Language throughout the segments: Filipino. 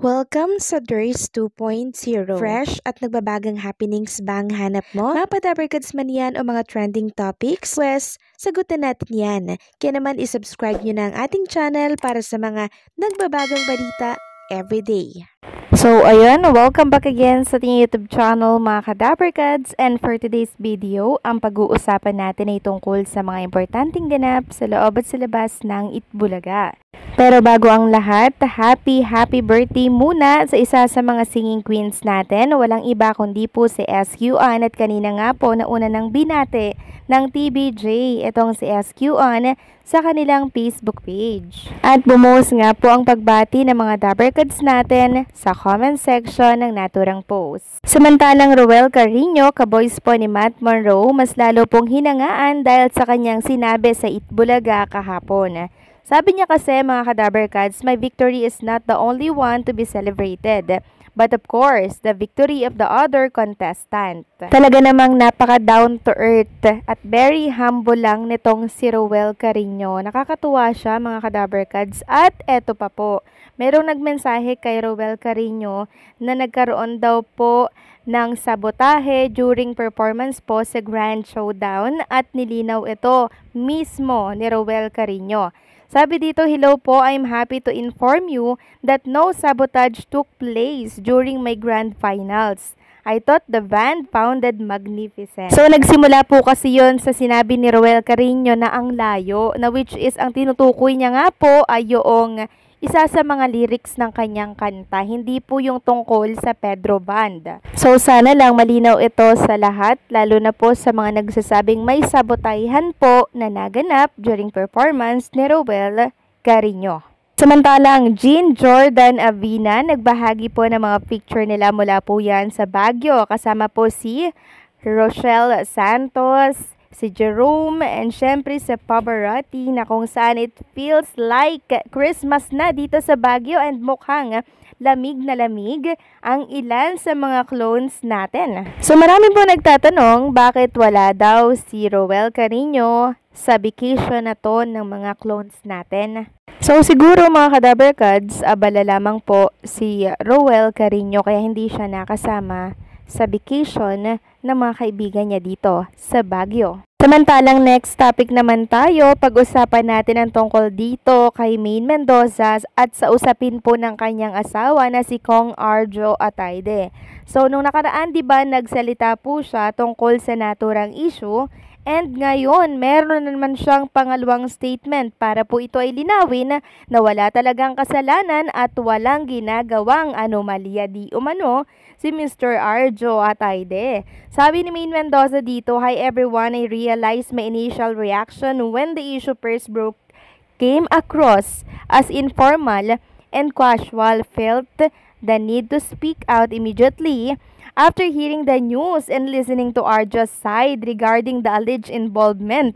Welcome sa DRS 2.0. Fresh at nagbabagang happenings ba ang hanap mo? Mga padabarkads man yan o mga trending topics? Pues, sagutan natin yan. Kaya naman isubscribe nyo na ang ating channel para sa mga nagbabagang balita everyday. So, ayun, welcome back again sa ating YouTube channel mga kadabarkads, and for today's video, ang pag-uusapan natin ay tungkol sa mga importanteng ganap sa loob at sa labas ng Itbulaga. Pero bago ang lahat, happy birthday muna sa isa sa mga singing queens natin. Walang iba kundi po si SQ-an, at kanina nga po nauna ng binate ng TBJ itong si SQ-an sa kanilang Facebook page. At bumuhos nga po ang pagbati ng mga dabarkads natin sa comment section ng naturang post. Samantalang Roel Carino, kaboys po ni Matt Monroe, mas lalo pong hinangaan dahil sa kanyang sinabi sa Itbulaga kahapon. Sabi niya kasi, mga kadabarkads, my victory is not the only one to be celebrated, but of course, the victory of the other contestant. Talaga namang napaka down to earth at very humble lang nitong si Roel Carino. Nakakatuwa siya, mga kadabarkads. At eto pa po, merong nagmensahe kay Roel Carino na nagkaroon daw po ng sabotahe during performance po sa Grand Showdown, at nilinaw ito mismo ni Roel Carino. Sabi dito, hello po, I'm happy to inform you that no sabotage took place during my grand finals. I thought the band sounded magnificent. So, nagsimula po kasi yon sa sinabi ni Roel Carino na ang layo, na which is ang tinutukoy niya nga po ay yung isa sa mga lyrics ng kanyang kanta, hindi po yung tungkol sa Pedro Band. So, sana lang malinaw ito sa lahat, lalo na po sa mga nagsasabing may sabotahan po na naganap during performance ni Roel Carino. Samantalang Jean Jordan Avina, nagbahagi po ng mga picture nila mula po yan sa Baguio, kasama po si Rochelle Santos, si Jerome, and syempre sa Pavarotti, na kung saan it feels like Christmas na dito sa Baguio, and mukhang lamig na lamig ang ilan sa mga clones natin. So marami po nagtatanong bakit wala daw si Roel Carino sa vacation na to ng mga clones natin. So siguro, mga kadabarkads, abala lamang po si Roel Carino kaya hindi siya nakasama sa vacation ng mga kaibigan niya dito sa Baguio. Samantalang next topic naman tayo, pag-usapan natin ang tungkol dito kay Maine Mendoza at sa usapin po ng kanyang asawa na si Kong Arjo Atayde. So nung nakaraan, di ba, nagsalita po siya tungkol sa naturang issue, and ngayon meron naman siyang pangalawang statement para po ito ay linawin na wala talagang kasalanan at walang ginagawang anomalya di umano si Mr. Arjo Atayde. Sabi ni Maine Mendoza dito, hi everyone, I realized my initial reaction when the issue first broke came across as informal and casual. Felt the need to speak out immediately after hearing the news and listening to Arjo's side regarding the alleged involvement.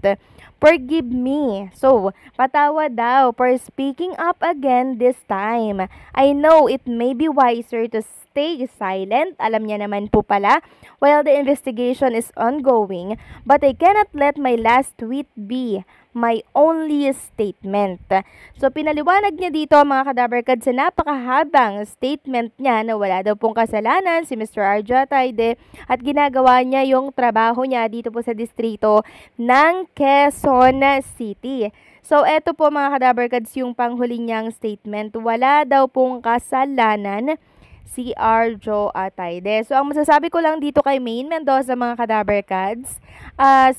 Forgive me. So, patawa daw for speaking up again this time. I know it may be wiser to stay silent, alam niya naman po pala, while the investigation is ongoing, but I cannot let my last tweet be my only statement. So, pinaliwanag niya dito, mga kadabarkads, sa napakahabang statement niya na wala daw pong kasalanan si Mr. Arjo Atayde at ginagawa niya yung trabaho niya dito po sa distrito ng Quezon City. So, eto po, mga kadabarkads, yung panghuli niyang statement. Wala daw pong kasalanan si Arjo Atayde. So, ang masasabi ko lang dito kay Maine Mendoza, mga kadabarkads,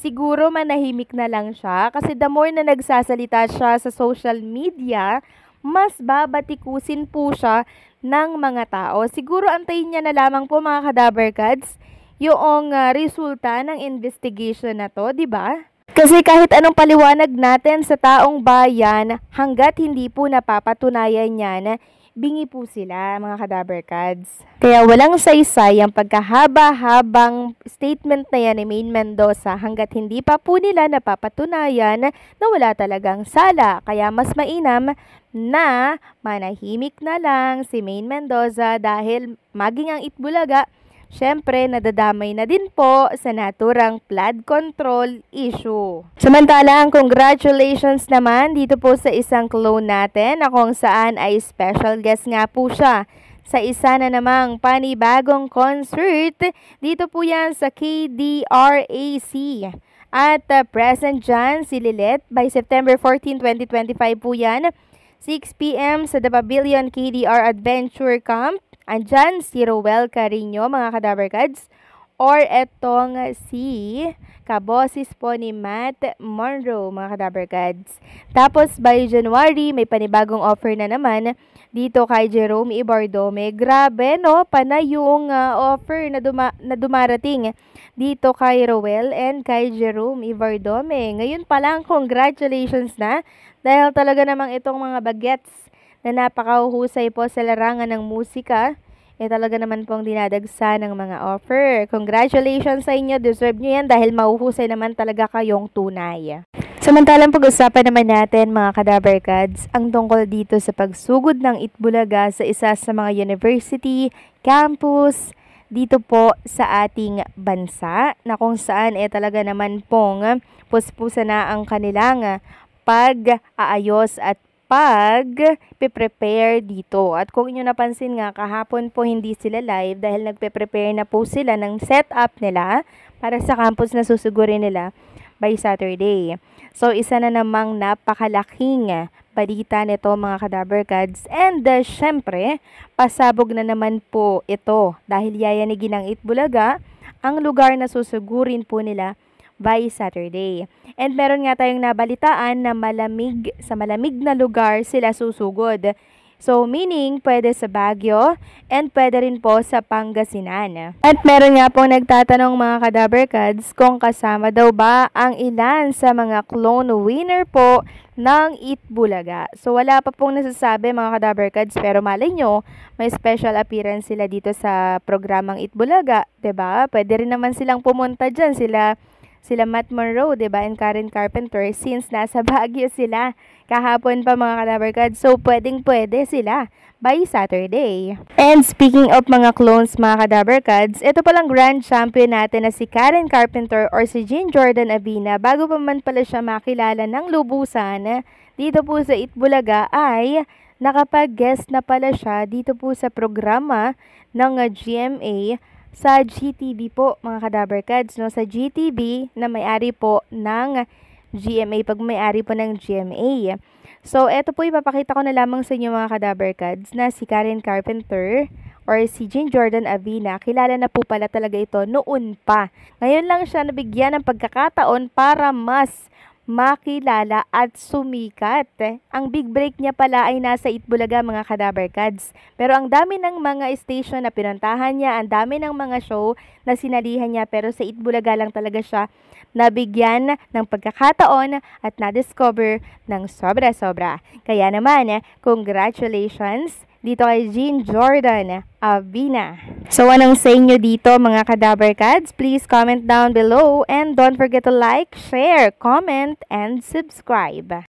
siguro manahimik na lang siya kasi the more na nagsasalita siya sa social media, mas babatikusin po siya ng mga tao. Siguro antayin niya na lamang po, mga kadabarkads, yung resulta ng investigation na to, di ba? Kasi kahit anong paliwanag natin sa taong bayan, hanggat hindi po napapatunayan yan, bingi po sila, mga kadabarkads. Kaya walang saysay ang pagkahaba-habang statement na yan ni Maine Mendoza hanggat hindi pa po nila napapatunayan na wala talagang sala. Kaya mas mainam na manahimik na lang si Maine Mendoza dahil maging ang Itbulaga, syempre, nadadamay na din po sa naturang flood control issue. Samantalang, congratulations naman dito po sa isang clone natin na kung saan ay special guest nga po siya sa isa na namang panibagong concert. Dito po yan sa KDRAC. At present dyan si Lilet by September 14, 2025 po yan. 6 p.m. sa The Pavilion KDR Adventure Camp. Andyan si Roel Carino, mga Kadabarkads. Or etong si kaboses po ni Matt Monroe, mga Kadabarkads. Tapos by January, may panibagong offer na naman dito kay Jerome Ibardome. Grabe, no? Panay yung offer na dumarating dito kay Roel and kay Jerome Ibardome. Ngayon pa lang, congratulations na. Dahil talaga namang itong mga bagets na napakahusay po sa larangan ng musika, talaga naman pong dinadagsa ng mga offer. Congratulations sa inyo. Deserve nyo yan dahil mahuhusay naman talaga kayong tunay. Samantalang pag-usapan naman natin, mga Kadabarkads, ang tungkol dito sa pagsugod ng Itbulaga sa isa sa mga university, campus, dito po sa ating bansa, na kung saan talaga naman pong puspusa na ang kanilang pag-aayos at pag-prepare dito. At kung inyo napansin nga, kahapon po hindi sila live dahil nagpe-prepare na po sila ng setup nila para sa campus na susugurin nila by Saturday. So, isa na namang napakalaking balita nito, mga Kadabarkads. And syempre, pasabog na naman po ito dahil yayanigin ng Itbulaga ang lugar na susugurin po nila by Saturday. And meron nga tayong nabalitaan na sa malamig na lugar sila susugod. So, meaning, pwede sa Baguio and pwede rin po sa Pangasinan. At meron nga pong nagtatanong, mga Kadabarkads, kung kasama daw ba ang ilan sa mga clone winner po ng Itbulaga. So, wala pa pong nasasabi, mga Kadabarkads, pero malay nyo, may special appearance sila dito sa programang Itbulaga, 'di ba? Pwede rin naman silang pumunta dyan, sila Matt Monroe, diba, and Karen Carpenter, since nasa Baguio sila kahapon pa, mga Kadabarkads. So, pwede sila by Saturday. And speaking of mga clones, mga Kadabarkads, ito palang grand champion natin na si Karen Carpenter or si Jean Jordan Avina, bago pa man pala siya makilala ng lubusan dito po sa Itbulaga, ay nakapag-guest na pala siya dito po sa programa ng GMA sa GTV po, mga Kadabarkads, no? Sa GTV na may-ari po ng GMA, pag may-ari po ng GMA. So, eto po, ipapakita ko na lamang sa inyo, mga Kadabarkads, na si Karen Carpenter or si Jean Jordan Avina, kilala na po pala talaga ito noon pa. Ngayon lang siya nabigyan ng pagkakataon para mas makilala at sumikat. Ang big break niya pala ay nasa Itbulaga, mga Kadabarkads. Pero ang dami ng mga station na pinuntahan niya, ang dami ng mga show na sinalihan niya, pero sa Itbulaga lang talaga siya nabigyan ng pagkakataon at na-discover ng sobra-sobra. Kaya naman, congratulations dito kay Jean Jordan Avina. So, anong sa inyo dito, mga Kadabarkads? Please comment down below and don't forget to like, share, comment, and subscribe.